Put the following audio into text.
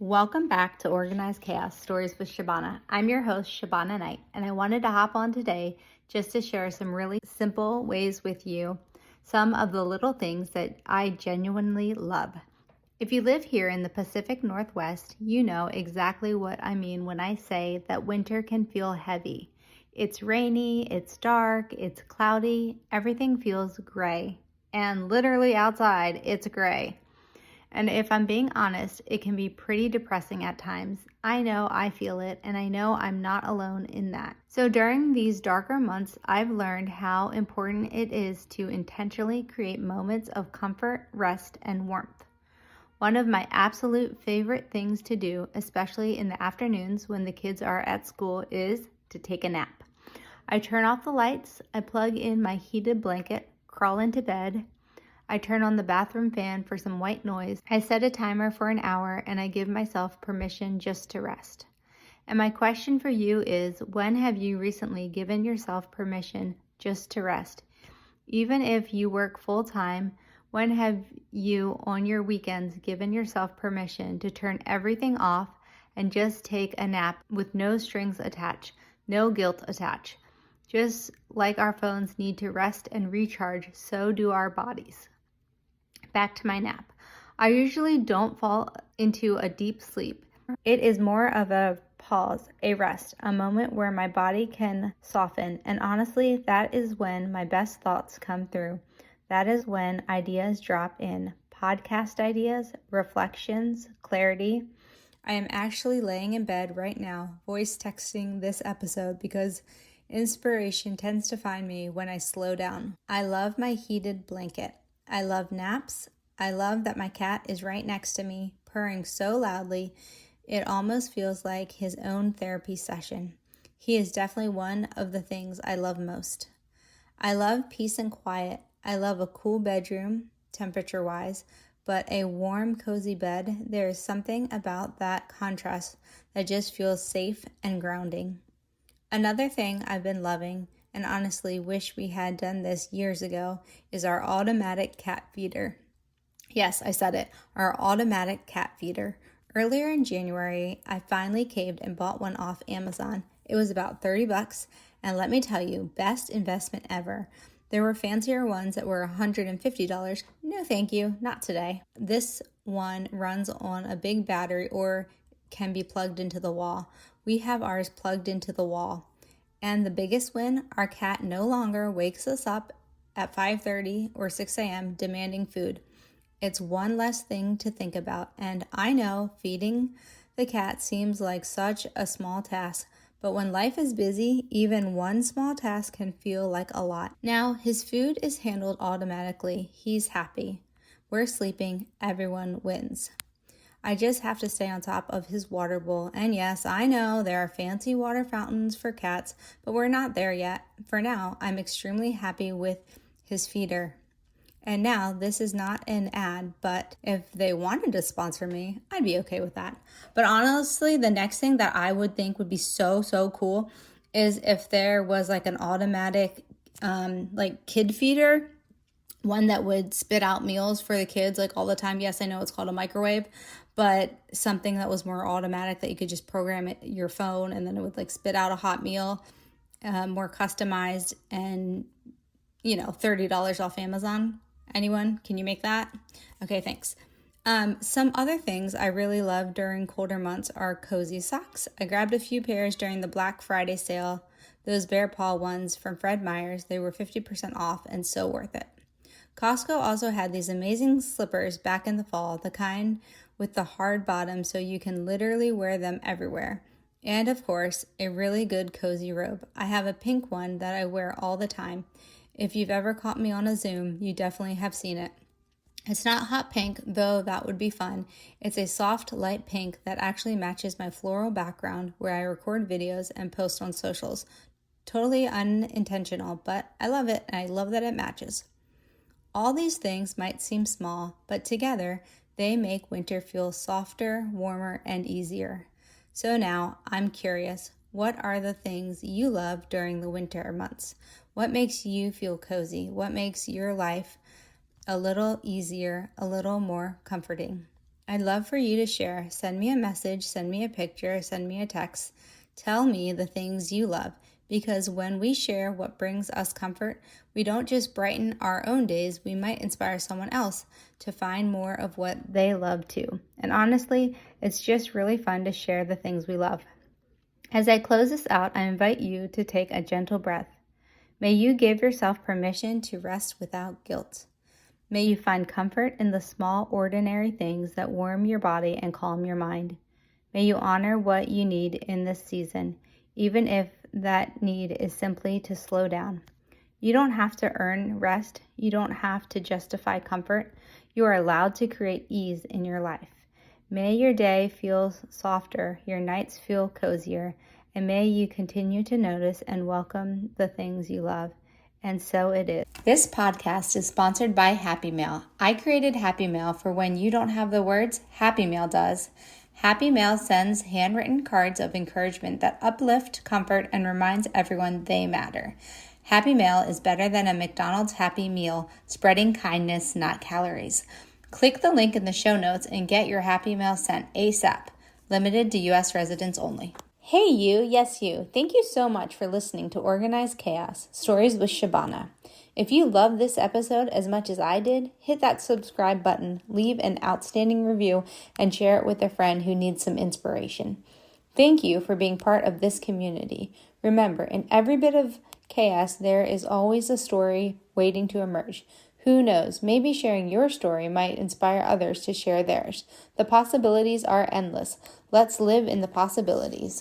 Welcome back to Organized Chaos Stories with Shabana. I'm your host, Shabana Knight, and I wanted to hop on today just to share some really simple ways with you, some of the little things that I genuinely love. If you live here in the Pacific Northwest, you know exactly what I mean when I say that winter can feel heavy. It's rainy, it's dark, it's cloudy, everything feels gray, and literally outside, it's gray. And if I'm being honest, it can be pretty depressing at times. I know I feel it, and I know I'm not alone in that. So during these darker months, I've learned how important it is to intentionally create moments of comfort, rest, and warmth. One of my absolute favorite things to do, especially in the afternoons when the kids are at school, is to take a nap. I turn off the lights, I plug in my heated blanket, crawl into bed, I turn on the bathroom fan for some white noise. I set a timer for an hour and I give myself permission just to rest. And my question for you is, when have you recently given yourself permission just to rest? Even if you work full time, when have you on your weekends given yourself permission to turn everything off and just take a nap with no strings attached, no guilt attached? Just like our phones need to rest and recharge, so do our bodies. Back to my nap. I usually don't fall into a deep sleep. It is more of a pause, a rest, a moment where my body can soften. And honestly, that is when my best thoughts come through. That is when ideas drop in. Podcast ideas, reflections, clarity. I am actually laying in bed right now, voice texting this episode because inspiration tends to find me when I slow down. I love my heated blanket. I love naps. I love that my cat is right next to me, purring so loudly, it almost feels like his own therapy session. He is definitely one of the things I love most. I love peace and quiet. I love a cool bedroom, temperature-wise, but a warm, cozy bed. There is something about that contrast that just feels safe and grounding. Another thing I've been loving, and honestly wish we had done this years ago, is our automatic cat feeder. Yes, I said it, our automatic cat feeder. Earlier in January, I finally caved and bought one off Amazon. It was about $30, and let me tell you, best investment ever. There were fancier ones that were $150. No thank you, not today. This one runs on a big battery or can be plugged into the wall. We have ours plugged into the wall. And the biggest win, our cat no longer wakes us up at 5:30 or 6 a.m. demanding food. It's one less thing to think about. And I know feeding the cat seems like such a small task, but when life is busy, even one small task can feel like a lot. Now, his food is handled automatically. He's happy. We're sleeping. Everyone wins. I just have to stay on top of his water bowl. And yes, I know there are fancy water fountains for cats, but we're not there yet. For now, I'm extremely happy with his feeder. And now, this is not an ad, but if they wanted to sponsor me, I'd be okay with that. But honestly, the next thing that I would think would be so cool is if there was like an automatic kid feeder, one that would spit out meals for the kids like all the time. Yes, I know it's called a microwave, but something that was more automatic that you could just program it your phone and then it would like spit out a hot meal, more customized, and $30 off Amazon. Anyone? Can you make that? Okay, thanks. Some other things I really love during colder months are cozy socks. I grabbed a few pairs during the Black Friday sale, those bear paw ones from Fred Meyer's. They were 50% off and so worth it. Costco also had these amazing slippers back in the fall, the kind with the hard bottom so you can literally wear them everywhere. And of course, a really good cozy robe. I have a pink one that I wear all the time. If you've ever caught me on a Zoom, you definitely have seen it. It's not hot pink, though that would be fun. It's a soft, light pink that actually matches my floral background where I record videos and post on socials. Totally unintentional, but I love it and I love that it matches. All these things might seem small, but together they make winter feel softer, warmer, and easier. So now I'm curious, what are the things you love during the winter months? What makes you feel cozy? What makes your life a little easier, a little more comforting? I'd love for you to share. Send me a message, send me a picture, send me a text. Tell me the things you love, because when we share what brings us comfort, we don't just brighten our own days, we might inspire someone else to find more of what they love too. And honestly, it's just really fun to share the things we love. As I close this out, I invite you to take a gentle breath. May you give yourself permission to rest without guilt. May you find comfort in the small, ordinary things that warm your body and calm your mind. May you honor what you need in this season, even if that need is simply to slow down. You don't have to earn rest. You don't have to justify comfort. You are allowed to create ease in your life. May your day feel softer, your nights feel cozier, and may you continue to notice and welcome the things you love. And so it is. This podcast is sponsored by Happy Mail. I created Happy Mail for when you don't have the words, Happy Mail does. Happy Mail sends handwritten cards of encouragement that uplift, comfort, and reminds everyone they matter. Happy Mail is better than a McDonald's Happy Meal, spreading kindness, not calories. Click the link in the show notes and get your Happy Mail sent ASAP. Limited to U.S. residents only. Hey you, yes you. Thank you so much for listening to Organized Chaos, Stories with Shabana. If you love this episode as much as I did, hit that subscribe button, leave an outstanding review, and share it with a friend who needs some inspiration. Thank you for being part of this community. Remember, in every bit of chaos, there is always a story waiting to emerge. Who knows, maybe sharing your story might inspire others to share theirs. The possibilities are endless. Let's live in the possibilities.